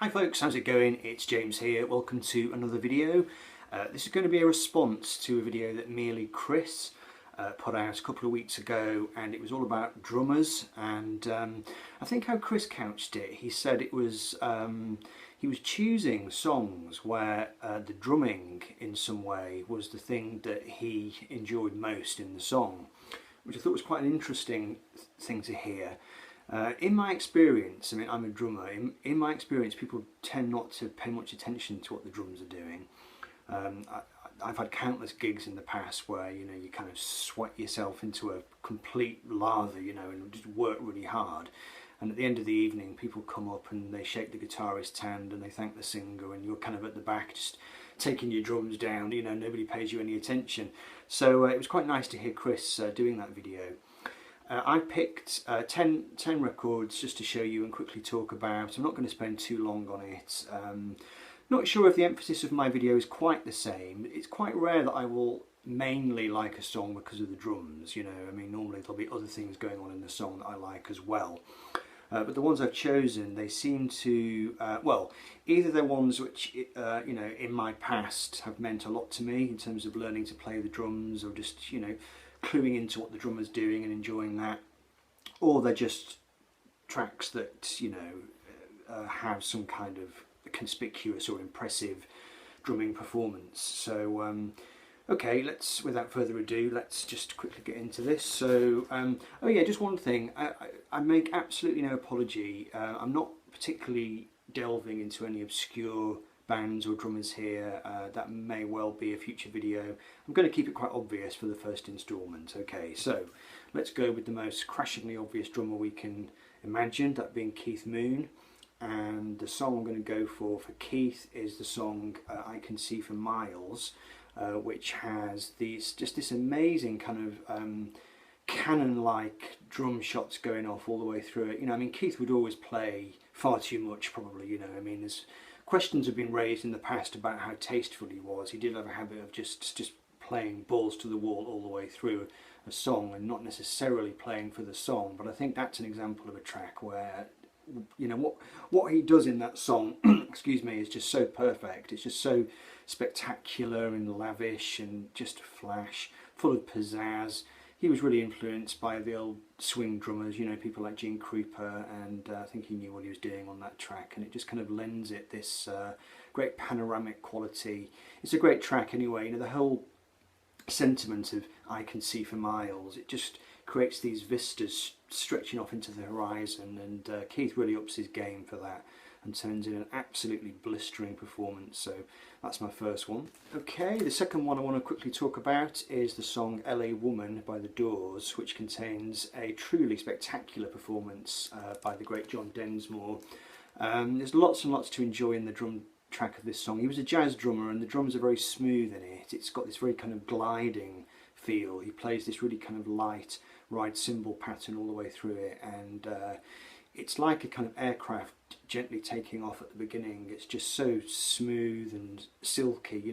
Hi folks, how's it going? It's James here. Welcome to another video. This is going to be a response to a video that merely Chris put out a couple of weeks ago, and it was all about drummers. And I think how Chris couched it, he said it was he was choosing songs where the drumming in some way was the thing that he enjoyed most in the song, which I thought was quite an interesting thing to hear. In my experience, I mean, I'm a drummer. In my experience, people tend not to pay much attention to what the drums are doing. I've had countless gigs in the past where you kind of sweat yourself into a complete lather, and just work really hard. And at the end of the evening, people come up and they shake the guitarist's hand and they thank the singer, and you're kind of at the back just taking your drums down. Nobody pays you any attention. So it was quite nice to hear Chris doing that video. I picked 10 records just to show you and quickly talk about. I'm not going to spend too long on it. Not sure if the emphasis of my video is quite the same. It's quite rare that I will mainly like a song because of the drums, I mean, normally there'll be other things going on in the song that I like as well. But the ones I've chosen, they seem to, well, either they're ones which, in my past have meant a lot to me in terms of learning to play the drums, or just, cluing into what the drummer's doing and enjoying that, or they're just tracks that have some kind of conspicuous or impressive drumming performance. So okay, without further ado, let's just quickly get into this. So oh yeah, just one thing, I make absolutely no apology. I'm not particularly delving into any obscure bands or drummers here. That may well be a future video. I'm going to keep it quite obvious for the first instalment. Okay, so let's go with the most crashingly obvious drummer we can imagine, that being Keith Moon. And the song I'm going to go for Keith is the song I Can See for Miles, which has this amazing kind of cannon-like drum shots going off all the way through it. I mean, Keith would always play far too much, probably. I mean, there's questions have been raised in the past about how tasteful he was. He did have a habit of just playing balls to the wall all the way through a song and not necessarily playing for the song. But I think that's an example of a track where, what he does in that song, excuse me, is just so perfect. It's just so spectacular and lavish and just flash, full of pizzazz. He was really influenced by the old swing drummers, people like Gene Krupa, and I think he knew what he was doing on that track, and it just kind of lends it this great panoramic quality. It's a great track anyway. The whole sentiment of I Can See for Miles, it just creates these vistas stretching off into the horizon, and Keith really ups his game for that and turns in an absolutely blistering performance. So that's my first one. Okay, the second one I want to quickly talk about is the song LA Woman by The Doors, which contains a truly spectacular performance by the great John Densmore. There's lots and lots to enjoy in the drum track of this song. He was a jazz drummer, and the drums are very smooth in it. It's got this very kind of gliding feel. He plays this really kind of light ride cymbal pattern all the way through it, and it's like a kind of aircraft gently taking off at the beginning. It's just so smooth and silky,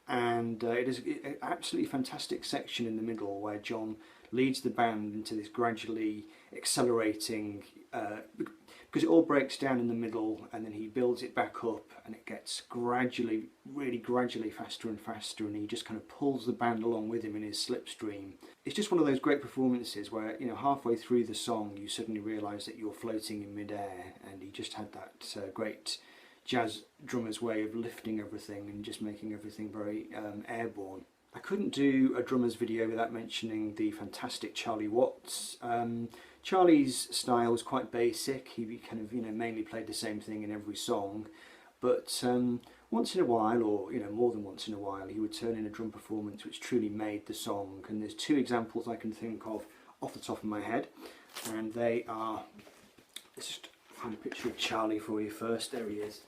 and it is an absolutely fantastic section in the middle where John leads the band into this gradually accelerating, because it all breaks down in the middle and then he builds it back up and it gets really gradually faster and faster, and he just kind of pulls the band along with him in his slipstream. It's just one of those great performances where, halfway through the song you suddenly realise that you're floating in midair, and he just had that great jazz drummer's way of lifting everything and just making everything very airborne. I couldn't do a drummer's video without mentioning the fantastic Charlie Watts. Charlie's style was quite basic. He kind of mainly played the same thing in every song, but once in a while, or more than once in a while, he would turn in a drum performance which truly made the song. And there's two examples I can think of off the top of my head, and they are, let's just find a picture of Charlie for you first. There he is.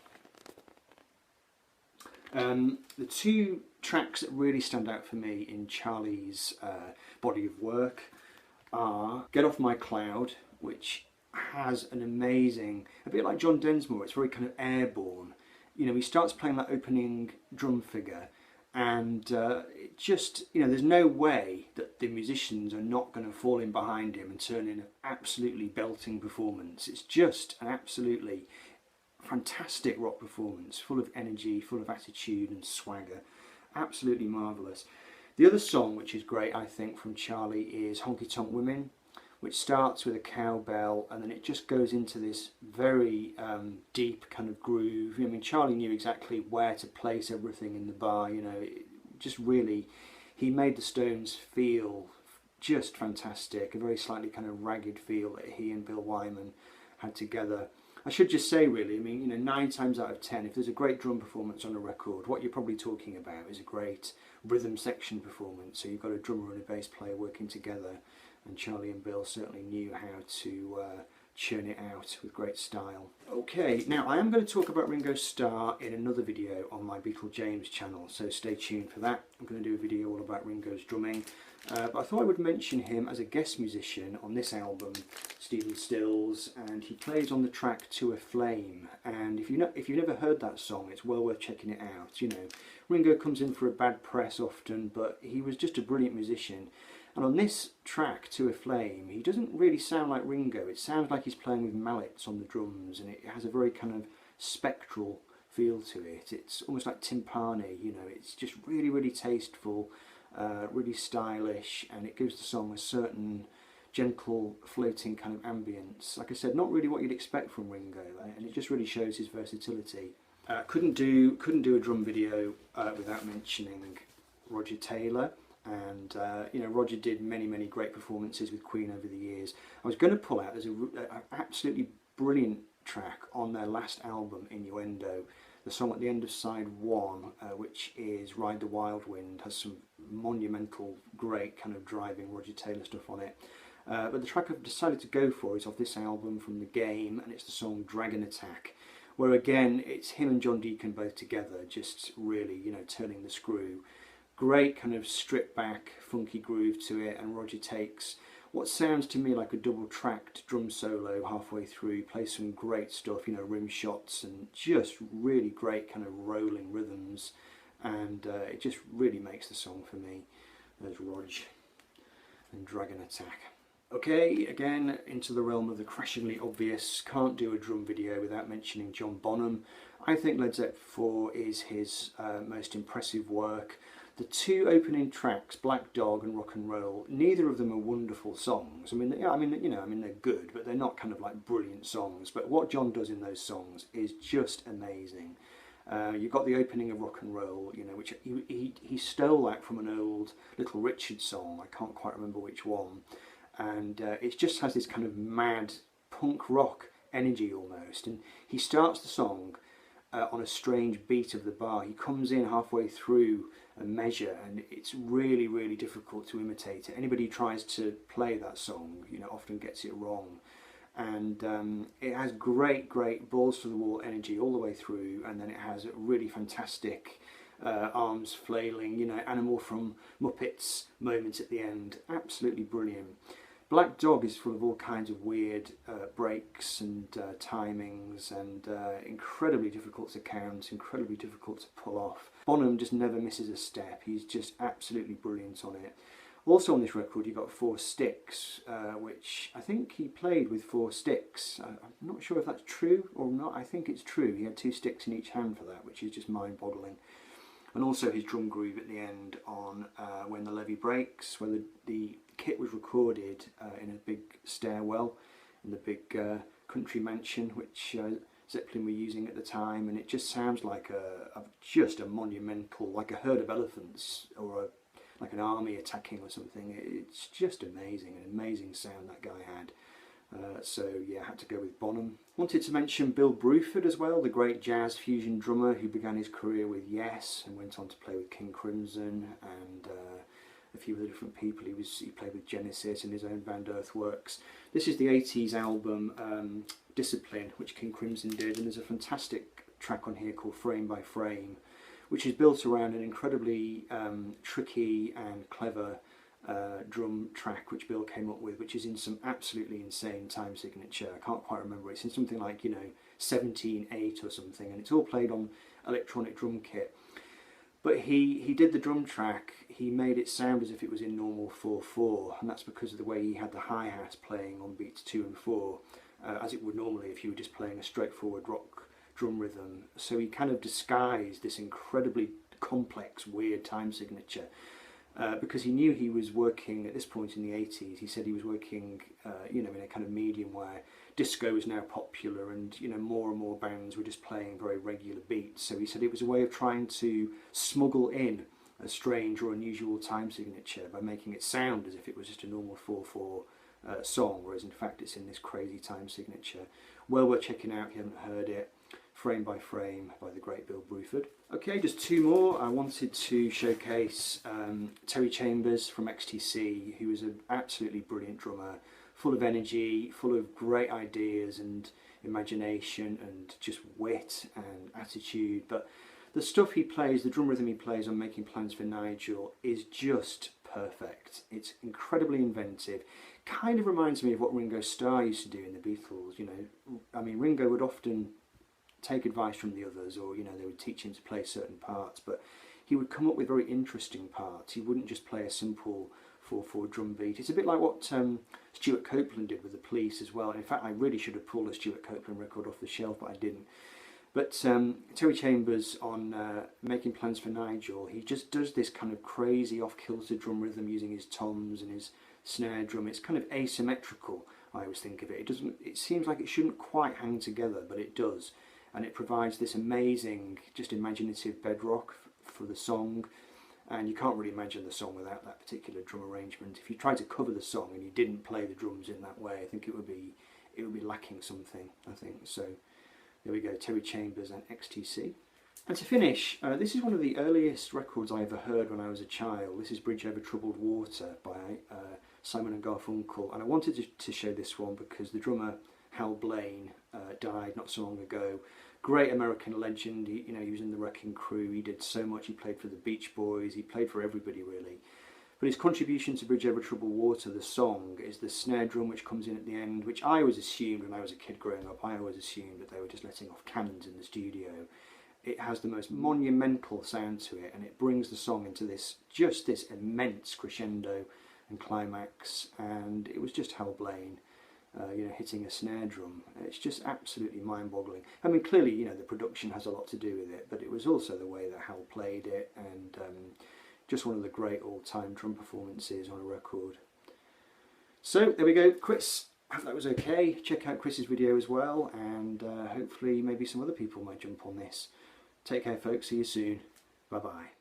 The two tracks that really stand out for me in Charlie's body of work are Get Off My Cloud, which has an amazing, a bit like John Densmore, it's very kind of airborne. He starts playing that opening drum figure, and it just, there's no way that the musicians are not going to fall in behind him and turn in an absolutely belting performance. It's just an absolutely fantastic rock performance, full of energy, full of attitude and swagger. Absolutely marvellous. The other song which is great, I think, from Charlie is Honky Tonk Women, which starts with a cowbell and then it just goes into this very deep kind of groove. I mean, Charlie knew exactly where to place everything in the bar, you know, just really, he made the Stones feel just fantastic, a very slightly kind of ragged feel that he and Bill Wyman had together. I should just say, really, I mean, you know, 9 times out of 10, if there's a great drum performance on a record, what you're probably talking about is a great rhythm section performance. So you've got a drummer and a bass player working together, and Charlie and Bill certainly knew how to churn it out with great style. Okay, now I am going to talk about Ringo Starr in another video on my Beatle James channel, so stay tuned for that. I'm going to do a video all about Ringo's drumming, but I thought I would mention him as a guest musician on this album, Stephen Stills, and he plays on the track To a Flame. And if you've never heard that song, it's well worth checking it out. You know, Ringo comes in for a bad press often, but he was just a brilliant musician. And on this track, To a Flame, he doesn't really sound like Ringo. It sounds like he's playing with mallets on the drums, and it has a very kind of spectral feel to it. It's almost like timpani, you know, it's just really, really tasteful, really stylish, and it gives the song a certain gentle, floating kind of ambience. Like I said, not really what you'd expect from Ringo, and it just really shows his versatility. Couldn't do a drum video without mentioning Roger Taylor. And you know, Roger did many great performances with Queen over the years. I was going to pull out, there's an absolutely brilliant track on their last album, Innuendo. The song at the end of side 1, which is Ride the Wild Wind, has some monumental, great kind of driving Roger Taylor stuff on it. But the track I've decided to go for is off this album from The Game, and it's the song Dragon Attack, where again it's him and John Deacon both together, just really, you know, turning the screw. Great kind of stripped back funky groove to it, and Roger takes what sounds to me like a double tracked drum solo halfway through, plays some great stuff, you know, rim shots and just really great kind of rolling rhythms, and it just really makes the song for me. There's Rog and Dragon Attack. Okay, again into the realm of the crashingly obvious, can't do a drum video without mentioning John Bonham. I think Led Zeppelin 4 is his most impressive work. The 2 opening tracks, Black Dog and Rock and Roll, neither of them are wonderful songs. I mean, they're good, but they're not kind of like brilliant songs. But what John does in those songs is just amazing. You've got the opening of Rock and Roll, you know, which he stole that from an old Little Richard song. I can't quite remember which one, and it just has this kind of mad punk rock energy almost. And he starts the song on a strange beat of the bar. He comes in halfway through a measure, and it's really, really difficult to imitate it. Anybody who tries to play that song, you know, often gets it wrong. And it has great balls to the wall energy all the way through, and then it has a really fantastic arms flailing, you know, Animal from Muppets moments at the end. Absolutely brilliant. Black Dog is full of all kinds of weird breaks and timings, and incredibly difficult to count, incredibly difficult to pull off. Bonham just never misses a step. He's just absolutely brilliant on it. Also on this record you've got 4 sticks, which I think he played with 4 sticks. I'm not sure if that's true or not. I think it's true. He had 2 sticks in each hand for that, which is just mind-boggling. And also his drum groove at the end on When the Levee Breaks, where the kit was recorded in a big stairwell in the big country mansion which Zeppelin were using at the time, and it just sounds like just a monumental, like a herd of elephants or like an army attacking or something. It's just amazing, an amazing sound that guy had. So yeah, I had to go with Bonham. Wanted to mention Bill Bruford as well, the great jazz fusion drummer who began his career with Yes and went on to play with King Crimson and a few other different people. He played with Genesis and his own band Earthworks. This is the 80s album Discipline, which King Crimson did, and there's a fantastic track on here called Frame by Frame, which is built around an incredibly tricky and clever drum track which Bill came up with, which is in some absolutely insane time signature. I can't quite remember. It's in something like, you know, 17/8 or something, and it's all played on electronic drum kit. But he did the drum track, he made it sound as if it was in normal 4/4, and that's because of the way he had the hi-hat playing on beats 2 and 4, as it would normally if you were just playing a straightforward rock drum rhythm, so he kind of disguised this incredibly complex, weird time signature. Because he knew he was working at this point in the 80s. He said he was working, in a kind of medium where disco is now popular, and more and more bands were just playing very regular beats. So he said it was a way of trying to smuggle in a strange or unusual time signature by making it sound as if it was just a normal 4/4 song, whereas in fact it's in this crazy time signature. Well worth checking out if you haven't heard it. Frame by Frame by the great Bill Bruford. Okay, just two more. I wanted to showcase Terry Chambers from XTC, who was an absolutely brilliant drummer, full of energy, full of great ideas and imagination and just wit and attitude. But the stuff he plays, the drum rhythm he plays on Making Plans for Nigel is just perfect. It's incredibly inventive. Kind of reminds me of what Ringo Starr used to do in the Beatles. I mean, Ringo would often take advice from the others, or they would teach him to play certain parts, but he would come up with very interesting parts. He wouldn't just play a simple 4/4 drum beat. It's a bit like what Stuart Copeland did with the Police as well. In fact, I really should have pulled a Stuart Copeland record off the shelf, but I didn't. But Terry Chambers on Making Plans for Nigel, he just does this kind of crazy off-kilter drum rhythm using his toms and his snare drum. It's kind of asymmetrical, I always think of it. It seems like it shouldn't quite hang together, but it does. And it provides this amazing, just imaginative bedrock for the song. And you can't really imagine the song without that particular drum arrangement. If you tried to cover the song and you didn't play the drums in that way, I think it would be lacking something, I think. So there we go, Terry Chambers and XTC. And to finish, this is one of the earliest records I ever heard when I was a child. This is Bridge Over Troubled Water by Simon and Garfunkel. And I wanted to show this one because the drummer Hal Blaine died not so long ago. Great American legend. He was in the Wrecking Crew. He did so much. He played for the Beach Boys. He played for everybody really. But his contribution to Bridge Over Troubled Water, the song, is the snare drum which comes in at the end, which I always assumed when I was a kid growing up. I always assumed that they were just letting off cannons in the studio. It has the most monumental sound to it, and it brings the song into this immense crescendo and climax. And it was just Hal Blaine. Hitting a snare drum. It's just absolutely mind-boggling. I mean, clearly, the production has a lot to do with it, but it was also the way that Hal played it, and just one of the great all-time drum performances on a record. So, there we go, Chris. I hope that was okay. Check out Chris's video as well, and hopefully maybe some other people might jump on this. Take care, folks. See you soon. Bye-bye.